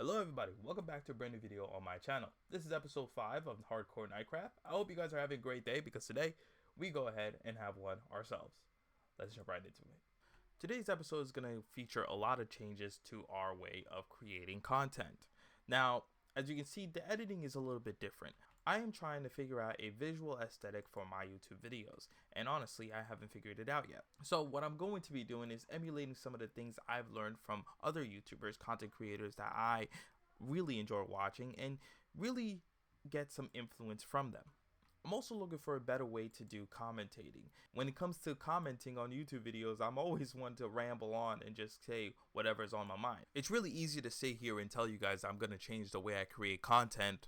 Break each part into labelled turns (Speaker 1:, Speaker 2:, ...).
Speaker 1: Hello everybody, welcome back to a brand new video on my channel. This is episode 5 of Hardcore Nightcraft. I hope you guys are having a great day because today we go ahead and have one ourselves. Let's jump right into it. Today's episode is going to feature a lot of changes to our way of creating content. Now, as you can see, the editing is a little bit different. I am trying to figure out a visual aesthetic for my YouTube videos, and honestly, I haven't figured it out yet. So what I'm going to be doing is emulating some of the things I've learned from other YouTubers, content creators that I really enjoy watching and really get some influence from them. I'm also looking for a better way to do commentating. When it comes to commenting on YouTube videos, I'm always one to ramble on and just say whatever's on my mind. It's really easy to sit here and tell you guys I'm going to change the way I create content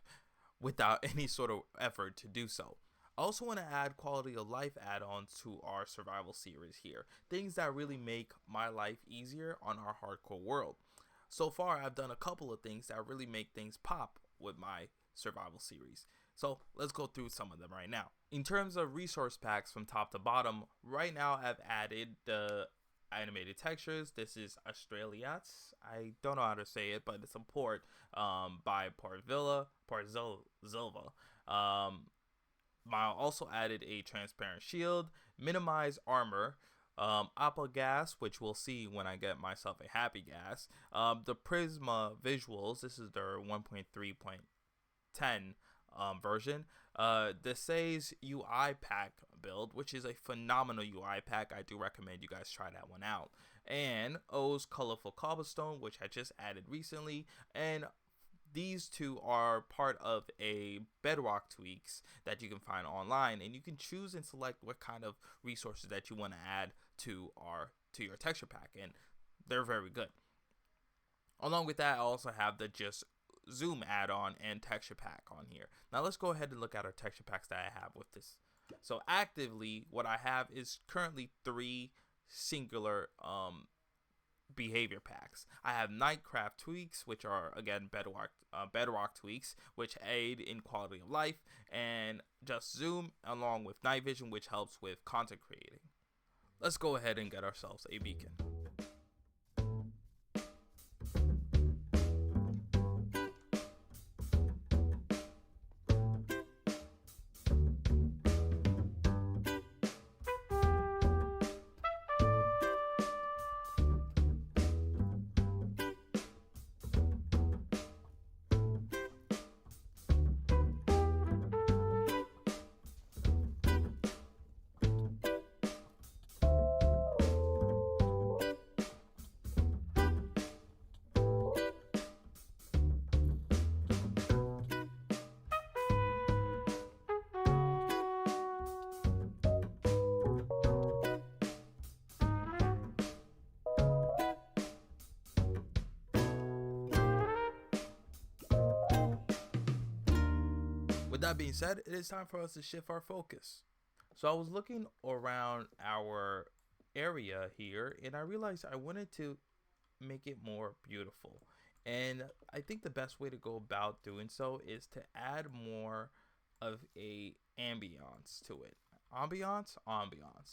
Speaker 1: without any sort of effort to do so. I also want to add quality of life add-ons to our survival series here. Things that really make my life easier on our hardcore world. So far, I've done a couple of things that really make things pop with my survival series. So let's go through some of them right now. In terms of resource packs from top to bottom, right now I've added the animated textures. This is Australiats. I don't know how to say it, but it's a port by Partzilla. I also added a transparent shield, minimize armor, Apple gas, which we'll see when I get myself a happy gas, the PrizmaVisuals. This is their 1.3.10 version, Deesse's UI pack build, which is a phenomenal UI pack. I do recommend you guys try that one out. And O's colorful cobblestone, which I just added recently, and these two are part of a BedrockTweaks that you can find online, and you can choose and select what kind of resources that you want to add to your texture pack, and they're very good. Along with that, I also have the just zoom add-on and texture pack on here. Now let's go ahead and look at our texture packs that I have with this. So actively, what I have is currently 3 singular behavior packs. I have Nightcraft tweaks, which are again Bedrock tweaks, which aid in quality of life, and just zoom along with night vision, which helps with content creating. Let's go ahead and get ourselves a beacon. With that being said, it is time for us to shift our focus. So I was looking around our area here, and I realized I wanted to make it more beautiful. And I think the best way to go about doing so is to add more of a ambiance to it. Ambiance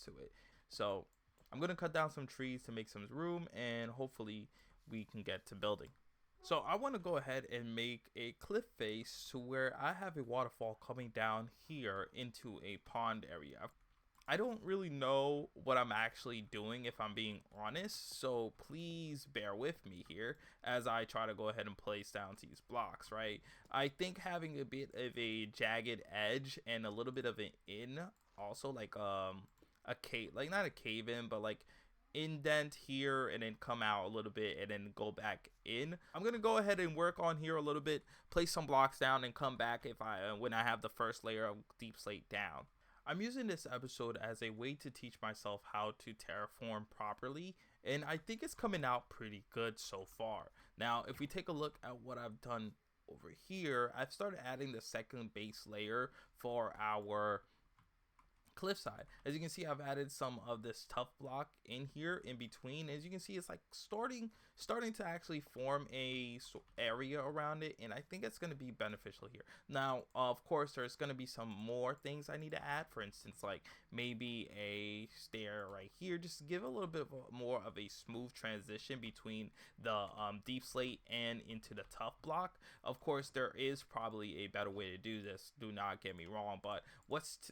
Speaker 1: to it. So I'm going to cut down some trees to make some room, and hopefully we can get to building. So I want to go ahead and make a cliff face to where I have a waterfall coming down here into a pond area. I don't really know what I'm actually doing, if I'm being honest, so please bear with me here as I try to go ahead and place down these blocks, right? I think having a bit of a jagged edge and a little bit of an in, also like a cave, like not a cave in, but like indent here and then come out a little bit and then go back in. I'm gonna go ahead and work on here a little bit, place some blocks down, and come back when I have the first layer of deep slate down. I'm using this episode as a way to teach myself how to terraform properly, and I think it's coming out pretty good so far. Now if we take a look at what I've done over here, I've started adding the second base layer for our cliffside. As you can see, I've added some of this tough block in here in between. As you can see, it's like starting to actually form a area around it, and I think it's going to be beneficial here. Now, of course, there's going to be some more things I need to add. For instance, like maybe a stair right here, just to give a little bit more of a smooth transition between the deep slate and into the tough block. Of course, there is probably a better way to do this, do not get me wrong, but what's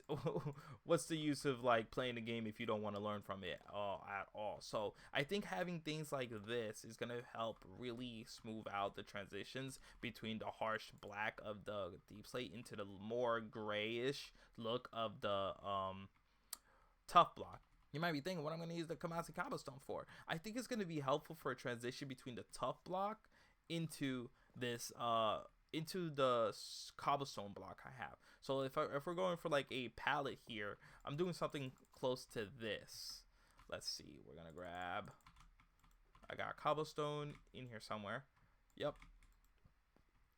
Speaker 1: the use of like playing the game if you don't want to learn from it at all? So I think having things like this is going to help really smooth out the transitions between the harsh black of the deep slate into the more grayish look of the tough block. You might be thinking, what I'm going to use the Kamasi cobblestone for? I think it's going to be helpful for a transition between the tough block into this into the cobblestone block I have. So if we're going for like a palette here, I'm doing something close to this. Let's see, we're gonna grab, I got cobblestone in here somewhere, yep,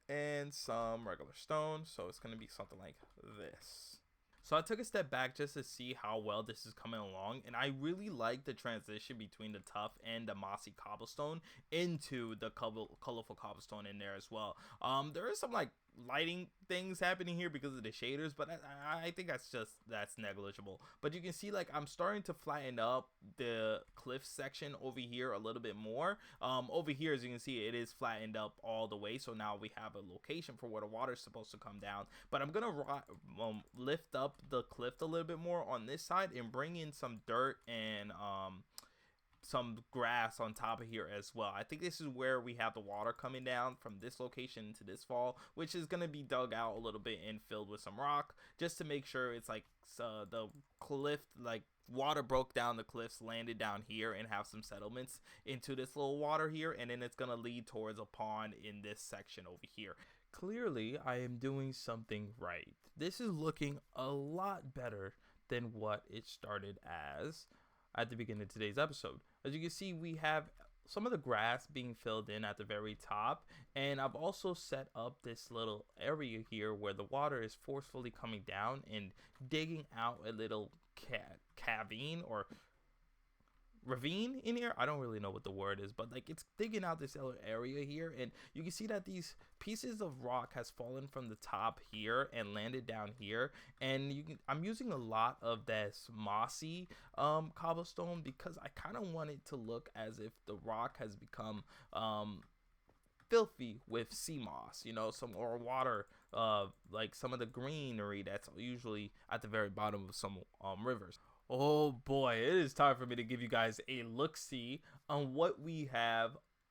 Speaker 1: and some regular stone, so it's gonna be something like this. So I took a step back just to see how well this is coming along, and I really like the transition between the tough and the mossy cobblestone into the colorful cobblestone in there as well. There is some like lighting things happening here because of the shaders, but I think that's negligible. But you can see like I'm starting to flatten up the cliff section over here a little bit more. Over here, as you can see, it is flattened up all the way, so now we have a location for where the water is supposed to come down. But I'm gonna lift up the cliff a little bit more on this side and bring in some dirt and some grass on top of here as well. I think this is where we have the water coming down from this location into this fall, which is going to be dug out a little bit and filled with some rock just to make sure it's like the cliff, like water broke down the cliffs, landed down here and have some settlements into this little water here, and then it's going to lead towards a pond in this section over here. Clearly, I am doing something right. This is looking a lot better than what it started as at the beginning of today's episode. As you can see, we have some of the grass being filled in at the very top, and I've also set up this little area here where the water is forcefully coming down and digging out a little cavern or ravine in here. I don't really know what the word is, but like it's digging out this little area here, and you can see that these pieces of rock has fallen from the top here and landed down here, and I'm using a lot of this mossy cobblestone because I kind of want it to look as if the rock has become filthy with sea moss, you know, some or water, like some of the greenery that's usually at the very bottom of some rivers. Oh boy, it is time for me to give you guys a look-see on what we have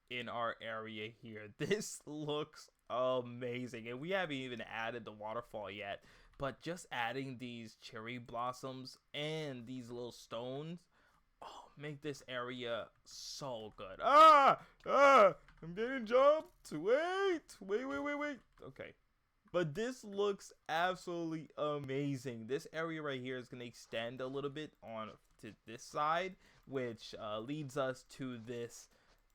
Speaker 1: in our area here. This looks amazing, and we haven't even added the waterfall yet, but just adding these cherry blossoms and these little stones, oh, make this area so good. I'm getting jumped. Wait. Okay. But this looks absolutely amazing. This area right here is going to extend a little bit on to this side, which leads us to this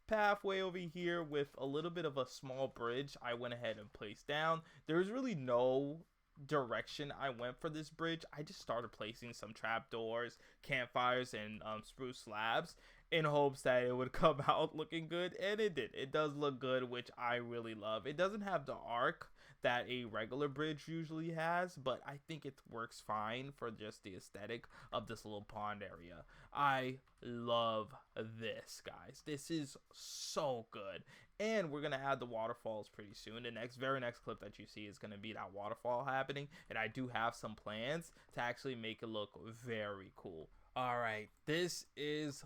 Speaker 1: pathway over here with a little bit of a small bridge I went ahead and placed down. There's really no direction I went for this bridge. I just started placing some trapdoors, campfires, and spruce slabs in hopes that it would come out looking good, and it did. It does look good, which I really love. It doesn't have the arc that a regular bridge usually has, but I think it works fine for just the aesthetic of this little pond area. I love this, guys. This is so good. And we're gonna add the waterfalls pretty soon. The very next clip that you see is gonna be that waterfall happening, and I do have some plans to actually make it look very cool. All right, this is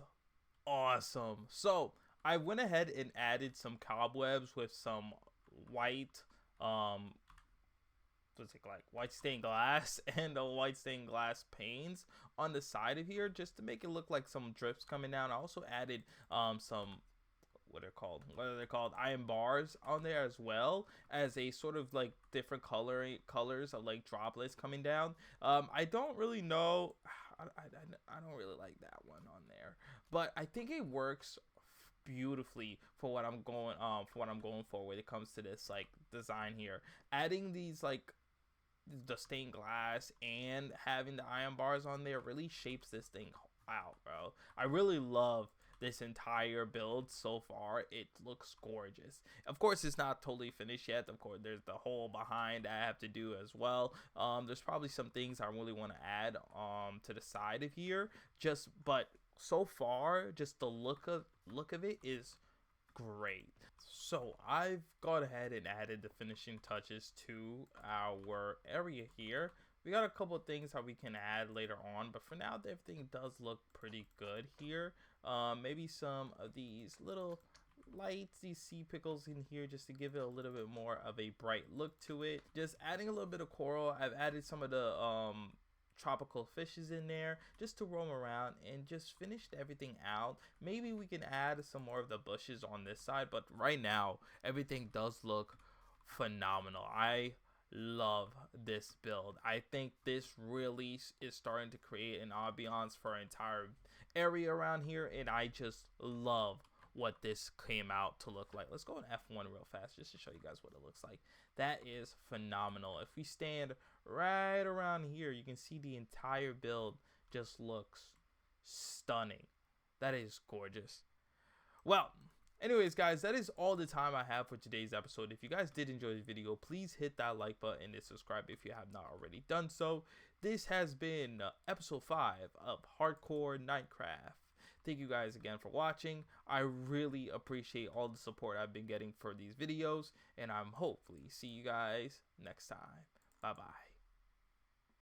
Speaker 1: awesome. So I went ahead and added some cobwebs with some white what's it like, white stained glass and the white stained glass panes on the side of here just to make it look like some drips coming down. I also added some what are they called, iron bars on there, as well as a sort of like different colors of like droplets coming down. I don't really know, I don't really like that one on there, but I think it works beautifully for what I'm going for when it comes to this like design here. Adding these like the stained glass and having the iron bars on there really shapes this thing out, bro. I really love this entire build so far. It looks gorgeous. Of course, it's not totally finished yet. Of course, there's the hole behind I have to do as well. There's probably some things I really want to add to the side of here. But so far, just the look of it is great. So I've gone ahead and added the finishing touches to our area here. We got a couple of things that we can add later on, but for now everything does look pretty good here. Maybe some of these little lights, these sea pickles in here, just to give it a little bit more of a bright look to it. Just adding a little bit of coral. I've added some of the tropical fishes in there just to roam around and just finished everything out. Maybe we can add some more of the bushes on this side, but right now everything does look phenomenal. I love this build. I think this really is starting to create an ambiance for our entire area around here, and I just love what this came out to look like. Let's go on F1 real fast just to show you guys what it looks like. That is phenomenal. If we stand right around here, you can see the entire build just looks stunning. That is gorgeous. Well, anyways, guys, that is all the time I have for today's episode. If you guys did enjoy the video, please hit that like button and subscribe if you have not already done so. This has been episode 5 of Hardcore Nightcraft. Thank you guys again for watching. I really appreciate all the support I've been getting for these videos, and I'm hopefully see you guys next time. Bye bye.